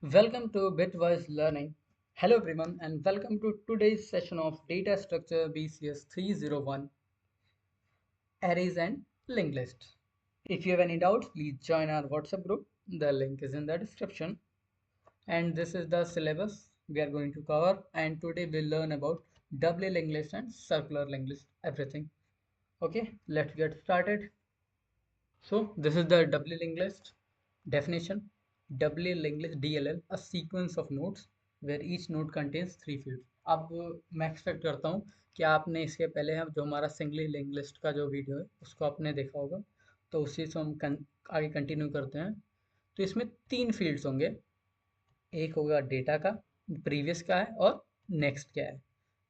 Welcome to Bitwise Learning. Hello everyone and welcome to today's session of Data Structure BCS 301 Arrays and Linked List. If you have any doubts, please join our WhatsApp group. The link is in the description. And this is the syllabus we are going to cover, and today we'll learn about doubly linked list and circular linked list, everything. Okay, let's get started. So this is the doubly linked list definition. Doubly linked list DLL, a sequence of nodes where each node contains three fields. अब मैं expect करता हूँ कि आपने इसके पहले हम जो हमारा सिंगली लिंक लिस्ट का जो वीडियो है उसको आपने देखा होगा, तो उसी से हम आगे कंटिन्यू करते हैं। तो इसमें तीन फील्ड्स होंगे, एक होगा डेटा का, प्रीवियस का है और नेक्स्ट क्या है।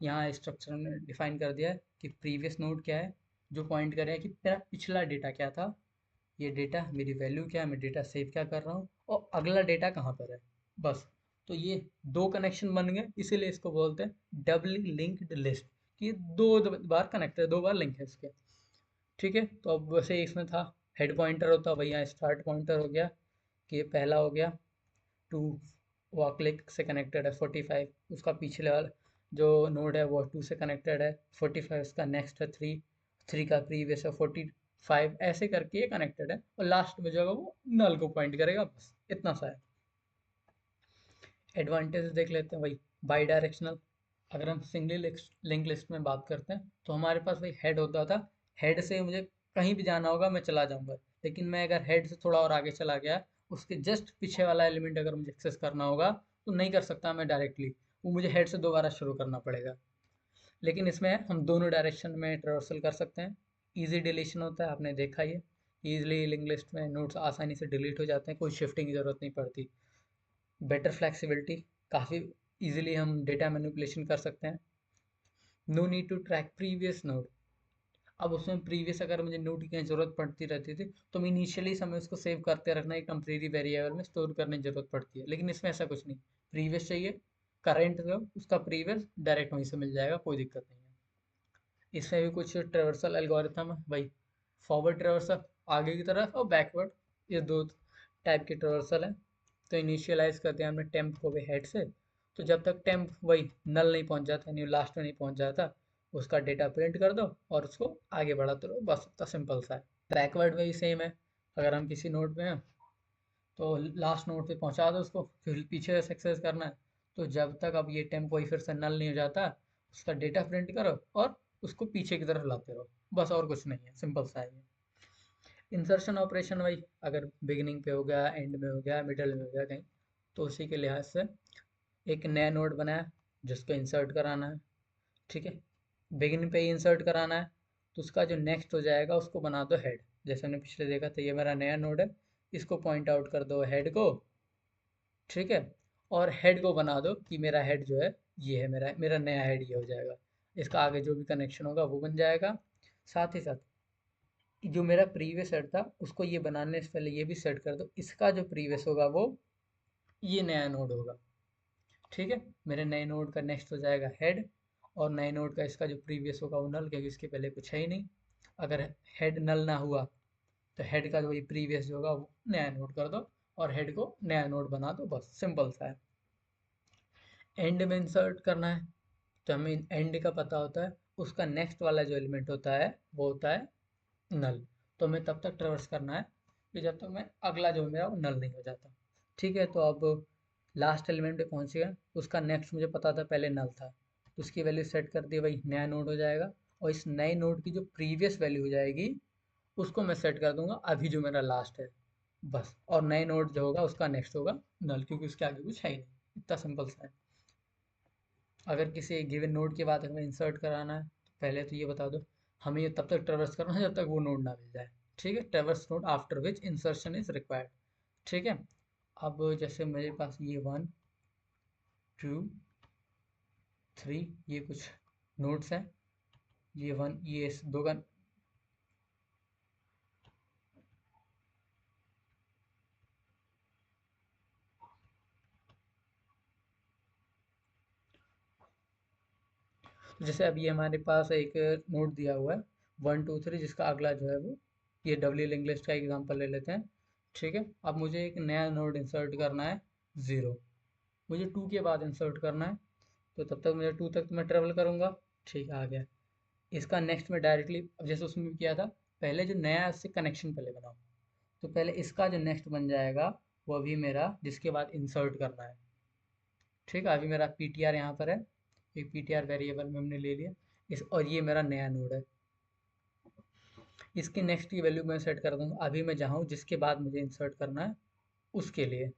यहाँ स्ट्रक्चर ने डिफाइन कर दिया है कि प्रीवियस नोड क्या है, जो पॉइंट करे कि मेरा पिछला डेटा क्या था, ये डेटा मेरी वैल्यू क्या है, मैं डेटा सेव क्या कर रहा हूँ और अगला डेटा कहाँ पर है, बस। तो ये दो कनेक्शन बन गए, इसीलिए इसको बोलते हैं डबली लिंक्ड लिस्ट कि ये बार कनेक्ट है, दो बार लिंक है इसके। ठीक है, तो अब वैसे इसमें था हेड पॉइंटर होता, वही यहाँ स्टार्ट पॉइंटर हो गया कि ये पहला हो गया, टू वो क्लिक से कनेक्टेड है, 45 उसका पिछले वाला जो नोड है वो 2 से कनेक्टेड है, 45 उसका नेक्स्ट है, 3 का प्रीवियस है 45, ऐसे करके ये कनेक्टेड है और लास्ट में जो है वो नल को पॉइंट करेगा, बस इतना सा है। एडवांटेज देख लेते हैं भाई, बाई डायरेक्शनल। अगर हम सिंगली लिंक लिस्ट में बात करते हैं तो हमारे पास भाई हेड होता था, हेड से मुझे कहीं भी जाना होगा मैं चला जाऊंगा, लेकिन मैं अगर हेड से थोड़ा और आगे चला गया, उसके जस्ट पीछे वाला एलिमेंट अगर मुझे एक्सेस करना होगा तो नहीं कर सकता मैं डायरेक्टली, वो मुझे हेड से दोबारा शुरू करना पड़ेगा। लेकिन इसमें हम दोनों डायरेक्शन में ट्रेवर्सल कर सकते हैं। इजी डिलीशन होता है, आपने देखा ही है, ईजिली लिंक लिस्ट में नोट्स आसानी से डिलीट हो जाते हैं, कोई शिफ्टिंग की ज़रूरत नहीं पड़ती। बेटर फ्लेक्सिबिलिटी, काफ़ी इजीली हम डेटा मैनिपुलेशन कर सकते हैं। No need to track previous node. अब उसमें प्रीवियस अगर मुझे नोड की कहीं ज़रूरत पड़ती रहती थी तो मैं इनिशियली समय उसको सेव करते रखना, एक टेम्परेरी वेरिएबल में स्टोर करने की ज़रूरत पड़ती है, लेकिन इसमें ऐसा कुछ नहीं। प्रीवियस चाहिए, करेंट जो उसका प्रीवियस डायरेक्ट वहीं से मिल जाएगा, कोई दिक्कत नहीं है। इसमें भी कुछ ट्रेवर्सल एल्गोरिथम है भाई, फॉरवर्ड ट्रेवर्सल आगे की तरफ और बैकवर्ड, ये दो टाइप के ट्रेवर्सल हैं। तो इनिशियलाइज करते हैं हमने टेम्प को भी हेड से, तो जब तक टेम्प वही नल नहीं पहुंच जाता, यानी लास्ट में नहीं पहुंच जाता, उसका डेटा प्रिंट कर दो और उसको आगे बढ़ाते रहो, बस इतना सिंपल सा है। बैकवर्ड में भी सेम है, अगर हम किसी नोड पे हैं तो लास्ट नोड पे पहुंचा दो उसको, फिर पीछे से सक्सेस करना है, तो जब तक अब ये टेम्प वही फिर से नल नहीं हो जाता, उसका डेटा प्रिंट करो और उसको पीछे की तरफ लाते रहो, बस और कुछ नहीं है, सिंपल सा है ये। इंसर्शन ऑपरेशन भाई, अगर बिगिनिंग पे हो गया, एंड में हो गया, मिडल में हो गया कहीं, तो उसी के लिहाज से एक नया नोड बनाया जिसको इंसर्ट कराना है। ठीक है, बिगिनिंग पे ही इंसर्ट कराना है, तो उसका जो नेक्स्ट हो जाएगा उसको बना दो हेड। जैसे हमने पिछले देखा था, ये मेरा नया नोड है, इसको पॉइंट आउट कर दो हेड को। ठीक है, और हेड को बना दो कि मेरा हेड जो है ये है, मेरा मेरा नया हेड ये हो जाएगा, इसका आगे जो भी कनेक्शन होगा वो बन जाएगा। साथ ही साथ जो मेरा प्रीवियस सेट था उसको ये बनाने से पहले ये भी सेट कर दो, इसका जो प्रीवियस होगा वो ये नया नोड होगा। ठीक है, मेरे नए नोड का नेक्स्ट हो जाएगा हेड, और नए नोड का इसका जो प्रीवियस होगा वो नल, क्योंकि इसके पहले कुछ है ही नहीं। अगर हेड नल ना हुआ तो हेड का जो वही प्रीवियस जो होगा वो नया नोड कर दो और हेड को नया नोड बना दो, बस सिंपल सा है। एंड में इंसर्ट करना है, तो हमें एंड का पता होता है, उसका नेक्स्ट वाला जो एलिमेंट होता है वो होता है नल। तो हमें तब तक ट्रेवर्स करना है कि जब तक मैं अगला जो मेरा वो नल नहीं हो जाता। ठीक है, तो अब लास्ट एलिमेंट पे पहुंच गया, उसका नेक्स्ट मुझे पता था पहले नल था, तो उसकी वैल्यू सेट कर दी, वही नया नोड हो जाएगा, और इस नए नोड की जो प्रीवियस वैल्यू हो जाएगी उसको मैं सेट कर दूंगा अभी जो मेरा लास्ट है, बस। और नए नोड जो होगा उसका नेक्स्ट होगा नल, क्योंकि उसके आगे कुछ है ही नहीं, इतना सिंपल सा है। अगर किसी गिवन नोड के बाद हमें इंसर्ट कराना है तो पहले तो ये बता दो, हमें ये तब तक ट्रेवर्स करना है जब तक वो नोड ना मिल जाए। ठीक है, ट्रेवर्स node after which insertion is required. ठीक है, अब जैसे मेरे पास ये 1 2 3 ये कुछ नोड्स हैं, ये वन ये इस दो का, जैसे अब ये हमारे पास एक नोड दिया हुआ है 1 2 3, जिसका अगला जो है वो ये डब्ल्यू लिंक लिस्ट का एग्जांपल ले लेते हैं। ठीक है, अब मुझे एक नया नोड इंसर्ट करना है, 0। मुझे 2 के बाद इंसर्ट करना है, तो तब तक मुझे 2 तक मैं ट्रेवल करूँगा। ठीक है, आ गया। इसका नेक्स्ट में डायरेक्टली, अब जैसे उसमें भी किया था, पहले जो नया है उससे कनेक्शन पहले बनाओ। तो पहले इसका जो नेक्स्ट बन जाएगा वो अभी मेरा जिसके बाद इंसर्ट करना है। ठीक है, अभी मेरा पी टी आर यहाँ पर है, एक पी टी आर वेरिएबल में हमने ले लिया इस, और ये मेरा नया नोड है। इसकी नेक्स्ट की वैल्यू मैं सेट कर दूंगा अभी मैं जहाँ हूँ जिसके बाद मुझे इंसर्ट करना है उसके लिए।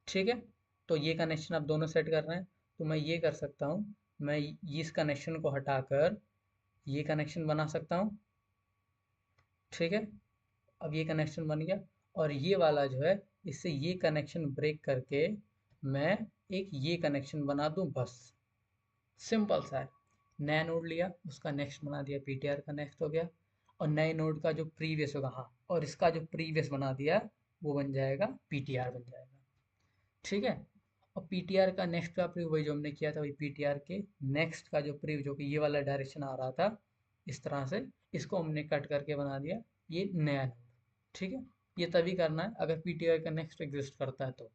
ठीक है, तो ये कनेक्शन आप दोनों सेट कर रहे हैं, तो मैं ये कर सकता हूँ, मैं इस कनेक्शन को हटाकर ये कनेक्शन बना सकता हूँ। ठीक है, अब ये कनेक्शन बन गया, और ये वाला जो है इससे ये कनेक्शन ब्रेक करके मैं एक ये कनेक्शन बना दूं, बस सिंपल सा है। नया नोड लिया, उसका नेक्स्ट बना दिया, पीटीआर का नेक्स्ट हो गया, और नए नोड का जो प्रीवियस होगा, हाँ, और इसका जो प्रीवियस बना दिया वो बन जाएगा पीटीआर बन जाएगा। ठीक है, और पीटीआर का नेक्स्ट का प्रीव्यू वही जो हमने किया था, वही पीटीआर के नेक्स्ट का जो प्रीव्यू जो कि ये वाला डायरेक्शन आ रहा था इस तरह से, इसको हमने कट करके बना दिया ये नया नोड। ठीक है, ये तभी करना है अगर पीटीआर का नेक्स्ट एग्जिस्ट करता है तो,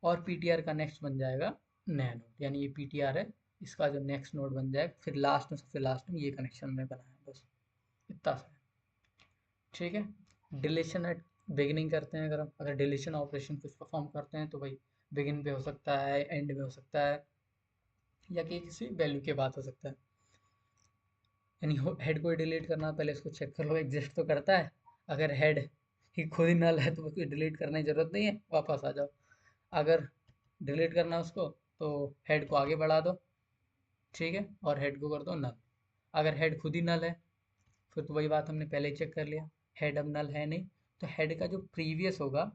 और पीटीआर का नेक्स्ट बन जाएगा नया नोड, यानी ये पीटीआर है, इसका जो नेक्स्ट नोड बन जाएगा, फिर लास्ट में सबसे लास्ट में ये कनेक्शन में बना है, बस इतना सा है। ठीक है, डिलीशन एट बिगिनिंग करते हैं, अगर डिलीशन ऑपरेशन कुछ परफॉर्म करते हैं तो भाई बिगिन पे हो सकता है, एंड में हो सकता है, या कि किसी वैल्यू के बाद हो सकता है। यानी हेड को डिलीट करना, पहले इसको चेक कर लो एग्जिस्ट तो करता है। अगर हेड ही खुद ही नल है तो उसको डिलीट करने की जरूरत नहीं है, वापस आ जाओ। अगर डिलीट करना है उसको तो हेड को आगे बढ़ा दो। ठीक है, और हेड को कर दो नल। अगर हेड खुद ही नल है फिर तो वही बात हमने पहले ही चेक कर लिया, हेड अब नल है नहीं, तो हेड का जो प्रीवियस होगा,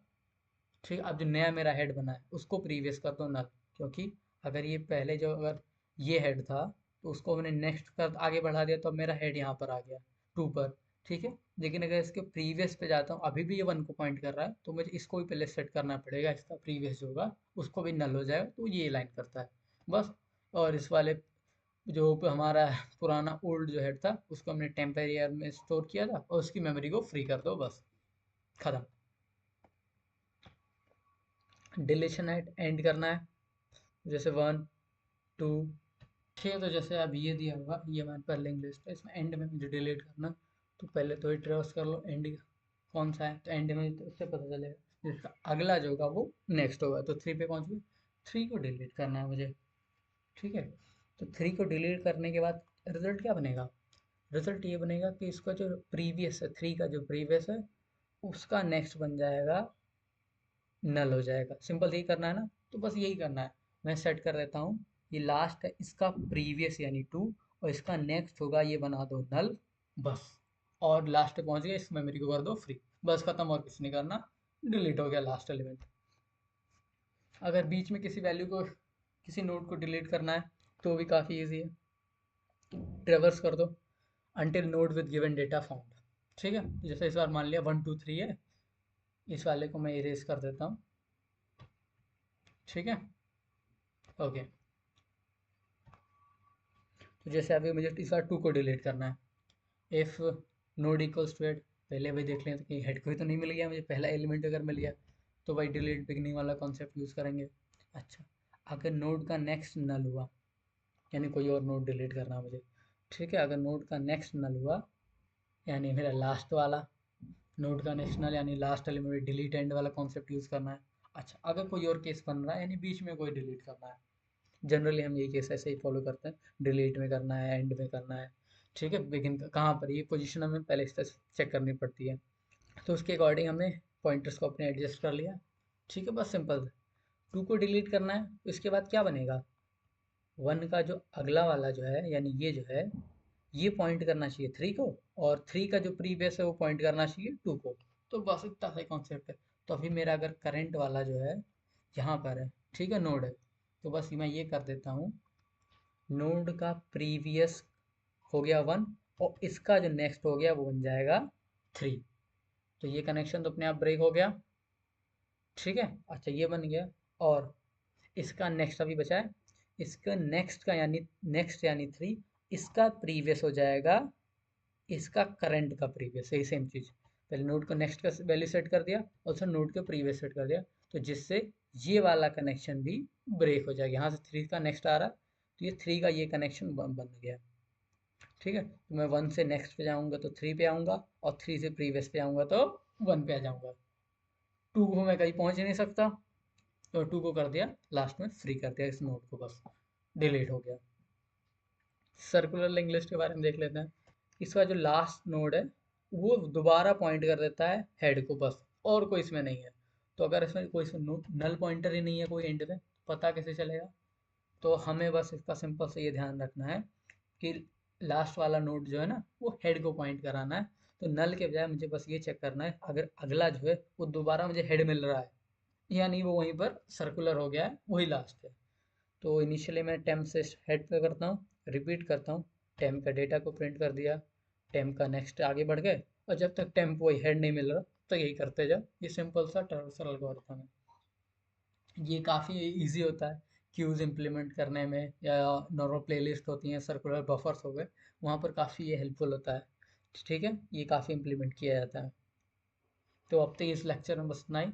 ठीक, अब जो नया मेरा हेड बना है उसको प्रीवियस कर दो नल, क्योंकि अगर ये पहले जो अगर ये हेड था तो उसको मैंने नेक्स्ट कर आगे बढ़ा दिया तो अब मेरा हेड यहाँ पर आ गया 2 पर। ठीक है, लेकिन अगर इसके प्रीवियस पे जाता हूँ अभी भी ये 1 को पॉइंट कर रहा है, तो मुझे इसको भी पहले सेट करना पड़ेगा, इसका प्रीवियस जो होगा उसको भी नल हो जाएगा, तो ये लाइन करता है बस। और इस वाले जो हमारा पुराना ओल्ड जो हेड था उसको हमने टेम्परेरी में स्टोर किया था, और उसकी मेमोरी को फ्री कर दो, बस खत्म। डिलीशन एट एंड करना है, जैसे 1 2। ठीक है, तो जैसे अब ये दिया होगा, ये हमारे पास लिंक लिस्ट है, इसमें एंड में मुझे डिलीट करना, तो पहले तो ही ट्रेवर्स कर लो एंड कौन सा है, तो एंड में तो उससे पता चलेगा जिसका अगला जो होगा वो नेक्स्ट होगा, तो 3 पे पहुंच गए, 3 को डिलीट करना है मुझे। ठीक है, तो 3 को डिलीट करने के बाद रिजल्ट क्या बनेगा, रिजल्ट ये बनेगा कि इसका जो प्रीवियस है, 3 का जो प्रीवियस है उसका नेक्स्ट बन जाएगा नल हो जाएगा। सिंपल यही करना है ना, तो बस यही करना है। मैं सेट कर देता हूँ, ये लास्ट है इसका प्रीवियस यानी 2, और इसका नेक्स्ट होगा ये बना दो नल, बस। और लास्ट पे पहुंच गए, इस मेमोरी को कर दो फ्री, बस खत्म, और कुछ नहीं करना, डिलीट हो गया लास्ट एलिमेंट। अगर बीच में किसी वैल्यू को, किसी नोड को डिलीट करना है तो भी काफ़ी ईजी है, ट्रेवर्स कर दो until node with given data found. ठीक है, जैसे इस बार मान लिया 1 2 3 है, इस वाले को मैं इरेज कर देता हूँ। ठीक है, ओके, तो जैसे अभी मुझे इस बार 2 को डिलीट करना है, if node equals to head, पहले वही देख लें तो कि हेड को ही तो नहीं मिल गया मुझे, पहला एलिमेंट अगर मिल गया तो वही डिलीट बिगनिंग वाला कॉन्सेप्ट यूज़ करेंगे। अच्छा, अगर नोड का नेक्स्ट नल हुआ, यानी कोई और नोड डिलीट करना है मुझे। ठीक है, अगर नोड का नेक्स्ट नल हुआ यानी मेरा लास्ट वाला नोड का नेक्स्ट नल, यानी लास्ट एलिमेंट डिलीट एंड वाला कॉन्सेप्ट यूज़ करना है। अच्छा, अगर कोई और केस बन रहा है यानी बीच में कोई डिलीट करना है, जनरली हम ये केस ऐसे ही फॉलो करते हैं, डिलीट में करना है, एंड में करना है। ठीक है, बिगिन कहाँ पर ये पोजीशन हमें पहले से चेक करनी पड़ती है, तो उसके अकॉर्डिंग हमने पॉइंटर्स को अपने एडजस्ट कर लिया। ठीक है, बस सिंपल। 2 को डिलीट करना है तो इसके बाद क्या बनेगा, 1 का जो अगला वाला जो है यानी ये जो है ये पॉइंट करना चाहिए 3 को, और 3 का जो प्रीवियस है वो पॉइंट करना चाहिए 2 को, तो बस इतना सा कॉन्सेप्ट है। तो अभी मेरा अगर करंट वाला जो है यहाँ पर है, ठीक है, नोड है, तो बस मैं ये कर देता हूँ, नोड का प्रीवियस हो गया 1, और इसका जो नेक्स्ट हो गया वो बन जाएगा 3, तो ये कनेक्शन तो अपने आप ब्रेक हो गया। ठीक है, अच्छा ये बन गया, और इसका नेक्स्ट अभी बचा है, इसका नेक्स्ट का यानी नेक्स्ट यानी 3, इसका प्रीवियस हो जाएगा इसका करंट का प्रीवियस, यही सेम चीज़, पहले नोड को नेक्स्ट का वैल्यू सेट कर दिया और उसने नोड के प्रीवियस सेट कर दिया, तो जिससे ये वाला कनेक्शन भी ब्रेक हो जाएगा। यहाँ से 3 का नेक्स्ट आ रहा है, तो ये 3 का ये कनेक्शन बन गया। ठीक है, तो मैं 1 से नेक्स्ट पे जाऊंगा तो 3 पे आऊंगा, और 3 से प्रीवियस पे आऊंगा तो 1 पे आ जाऊंगा। 2 को मैं कहीं पहुंच ही नहीं सकता, तो 2 को कर दिया लास्ट में, फ्री कर दिया इस नोड को, बस डिलीट हो गया। सर्कुलर लिंक लिस्ट के बारे में देख लेते हैं। इसका जो लास्ट नोड है वो दोबारा पॉइंट कर देता है हेड को बस, और कोई इसमें नहीं है। तो अगर इसमें कोई नल पॉइंटर ही नहीं है कोई एंड में, पता कैसे चलेगा? तो हमें बस इसका सिंपल से ये ध्यान रखना है कि लास्ट वाला नोड जो है ना वो हेड को पॉइंट कराना है। तो नल के बजाय मुझे बस ये चेक करना है अगर अगला जो है वो दोबारा मुझे हेड मिल रहा है, यानी वो वहीं पर सर्कुलर हो गया है, वही लास्ट है। तो इनिशियली मैं टेम्प से हेड पे करता हूँ, रिपीट करता हूँ, टेम्प का डेटा को प्रिंट कर दिया, टेम्प का नेक्स्ट आगे बढ़ गए, और जब तक टेम्प वही हेड नहीं मिल रहा तो यही करते जाओ। ये सिंपल सा ट्रावर्सल एल्गोरिथम है। ये काफ़ी इजी होता है क्यूज इम्प्लीमेंट करने में, या नॉर्मल प्लेलिस्ट होती हैं, सर्कुलर बफर्स हो गए, वहाँ पर काफ़ी ये हेल्पफुल होता है। ठीक है, ये काफ़ी इम्प्लीमेंट किया जाता है। तो अब तक इस लेक्चर में बस इतना ही।